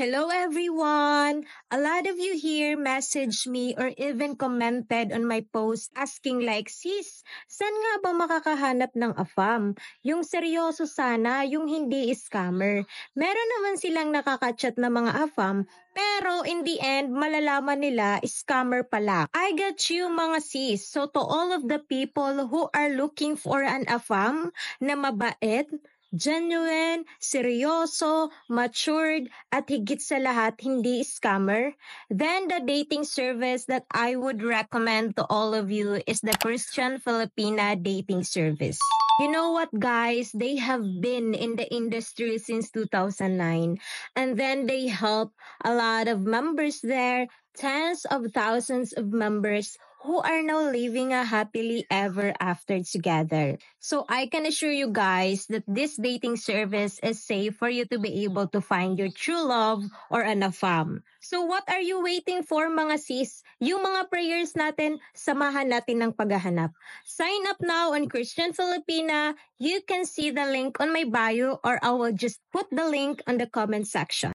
Hello everyone! A lot of you here messaged me or even commented on my post asking like, Sis, saan nga ba makakahanap ng AFAM? Yung seryoso sana, yung hindi scammer. Meron naman silang nakakachat na mga AFAM, pero in the end, malalaman nila scammer pala. I got you mga sis. So to all of the people who are looking for an AFAM na mabait, genuine, seryoso, matured, at higit sa lahat, hindi scammer, then the dating service that I would recommend to all of you is the Christian Filipina dating service. You know what, guys? They have been in the industry since 2009, and then they help a lot of members there, tens of thousands of members who are now living a happily ever after together. So I can assure you guys that this dating service is safe for you to be able to find your true love or an afam. So what are you waiting for mga sis? Yung mga prayers natin, samahan natin ng paghahanap. Sign up now on Christian Filipina. You can see the link on my bio or I will just put the link on the comment section.